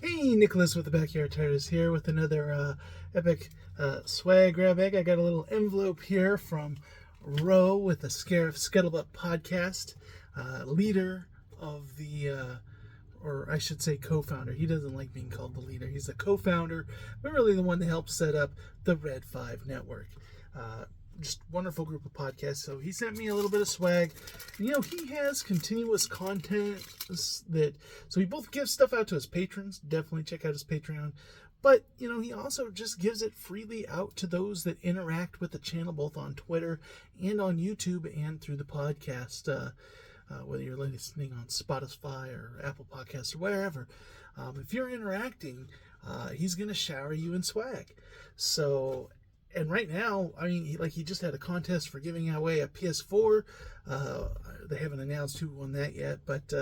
Hey, Nicholas with the Backyard Tires here with another epic swag grab bag. I got a little envelope here from Ro with the Scarif Scuttlebutt Podcast, leader of the, or I should say co-founder. He doesn't like being called the leader. He's the co-founder, but really the one that helped set up the Red 5 network. Just wonderful group of podcasts. So he sent me a little bit of swag. You know, he has continuous content that, so he both gives stuff out to his patrons. Definitely check out his Patreon. But, you know, he also just gives it freely out to those that interact with the channel, both on Twitter and on YouTube and through the podcast, whether you're listening on Spotify or Apple Podcasts or wherever. If you're interacting, he's going to shower you in swag. So, and right now, I mean, he just had a contest for giving away a PS4. They haven't announced who won that yet, but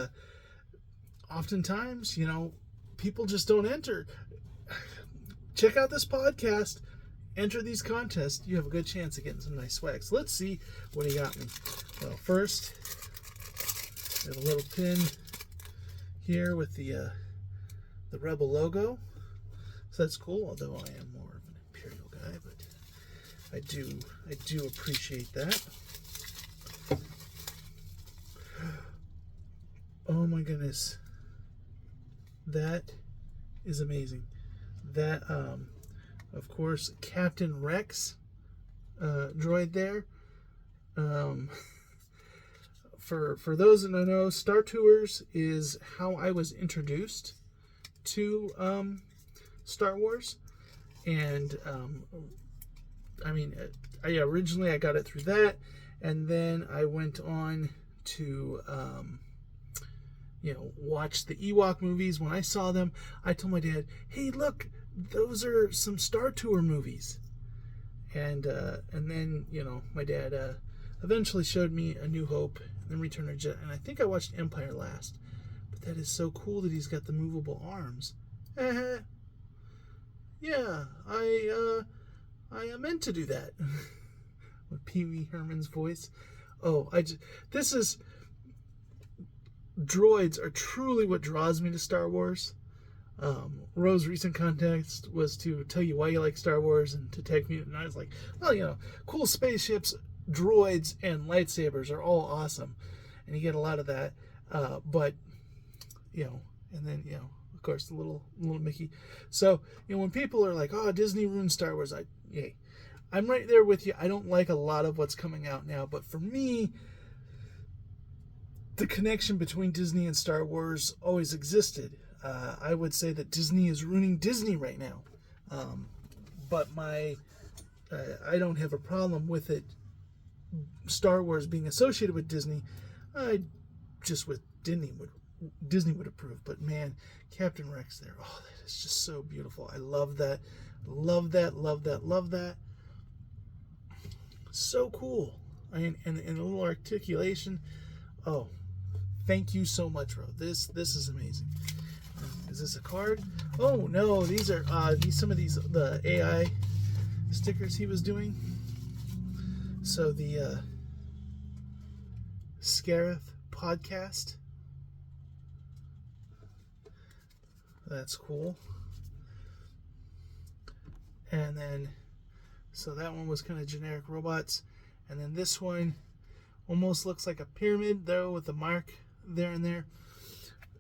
oftentimes, you know, people just don't enter. Check out this podcast. Enter these contests. You have a good chance of getting some nice swag. So let's see what he got me. Well, first, we have a little pin here with the Rebel logo. So that's cool, although I am more of an Imperial guy, but I do appreciate that. Oh my goodness. That is amazing. That, of course, Captain Rex droid there. For those that don't know, Star Tours is how I was introduced to Star Wars. And I mean, originally I got it through that, and then I went on to, watch the Ewok movies. When I saw them, I told my dad, "Hey, look, those are some Star Tour movies." And then, my dad eventually showed me A New Hope, and then Return of the Jedi, and I think I watched Empire last. But that is so cool that he's got the movable arms. Yeah, I meant to do that. With Pee Wee Herman's voice. Droids are truly what draws me to Star Wars. Ro's recent contest was to tell you why you like Star Wars and to tag me, and I was like, well, cool spaceships, droids, and lightsabers are all awesome, and you get a lot of that. But and then of course the little Mickey. So when people are like, "Oh, Disney ruined Star Wars," I'm right there with you. I don't like a lot of what's coming out now, but for me, the connection between Disney and Star Wars always existed. I would say that Disney is ruining Disney right now, but I don't have a problem with it. Star Wars being associated with Disney, just with Disney would approve. But man, Captain Rex there, that is just so beautiful. I love that. Love that. So cool. I mean, and a little articulation. Oh, thank you so much, Ro. This is amazing. Is this a card? Oh no, these are some of the AI stickers he was doing. So the Scarif Podcast. That's cool. And then, so that one was kind of generic robots. And then this one almost looks like a pyramid, though, with a mark there and there.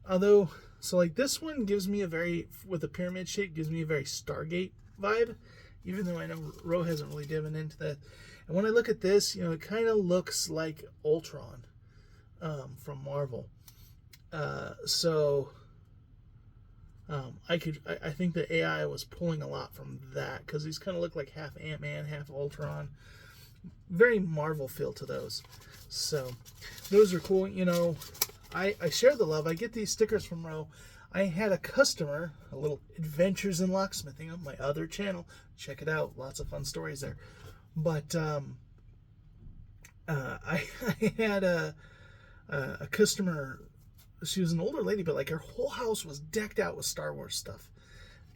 Although, so like this one gives me with a pyramid shape, gives me a very Stargate vibe, even though I know Ro hasn't really dived into that. And when I look at this, it kind of looks like Ultron from Marvel. I think the AI was pulling a lot from that, because these kind of look like half Ant-Man, half Ultron. Very Marvel feel to those. So those are cool. I share the love. I get these stickers from Ro. I had a customer, a little Adventures in Locksmithing on my other channel. Check it out. Lots of fun stories there. But I had a customer. She was an older lady, but like her whole house was decked out with Star Wars stuff.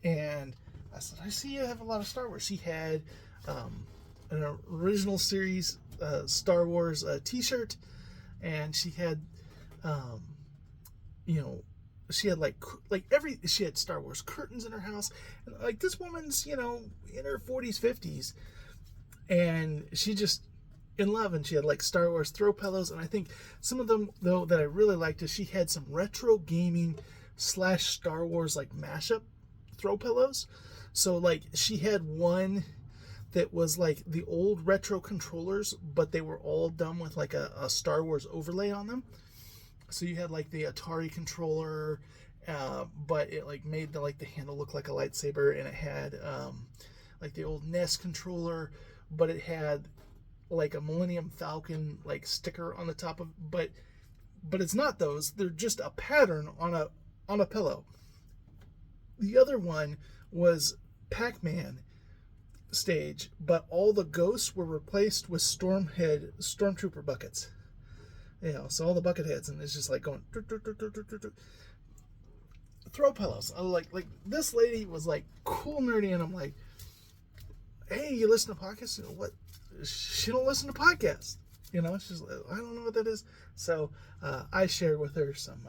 And I said, "I see you have a lot of Star Wars." She had an original series Star Wars t-shirt, and she had she had she had Star Wars curtains in her house, and like this woman's in her 40s 50s, and she just in love, and she had like Star Wars throw pillows. And I think some of them though that I really liked is she had some retro gaming / Star Wars like mashup throw pillows. So like she had one that was like the old retro controllers, but they were all done with like a Star Wars overlay on them. So you had like the Atari controller, but it like made the handle look like a lightsaber, and it had like the old NES controller, but it had like a Millennium Falcon like sticker on the top of, but it's not those. They're just a pattern on a pillow. The other one was Pac-Man stage, but all the ghosts were replaced with stormtrooper buckets. So all the bucket heads, and it's just like going throw pillows. I like this lady was like cool nerdy, and I'm like, hey, you listen to podcasts? What? She don't listen to podcasts. She's like, I don't know what that is. So I shared with her some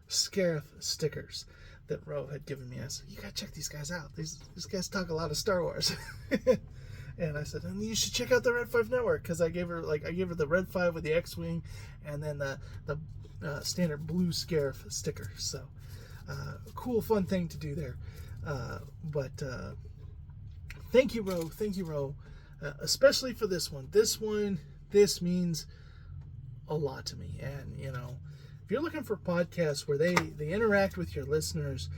Scarif stickers that Ro had given me. I said, you gotta check these guys out. These guys talk a lot of Star Wars. And I said, and you should check out the Red 5 Network, because I gave her the Red 5 with the X-Wing, and then the standard blue Scarif sticker. So cool, fun thing to do there. But thank you, Ro, especially for this one. This means a lot to me. And if you're looking for podcasts where they interact with your listeners,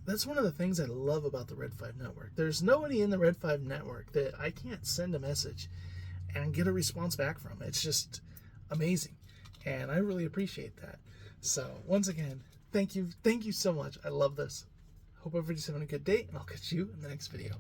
that's one of the things I love about the Red 5 Network. There's nobody in the Red 5 Network that I can't send a message and get a response back from. It's just amazing, and I really appreciate that. So once again, thank you so much. I love this. Hope everybody's having a good day, and I'll catch you in the next video.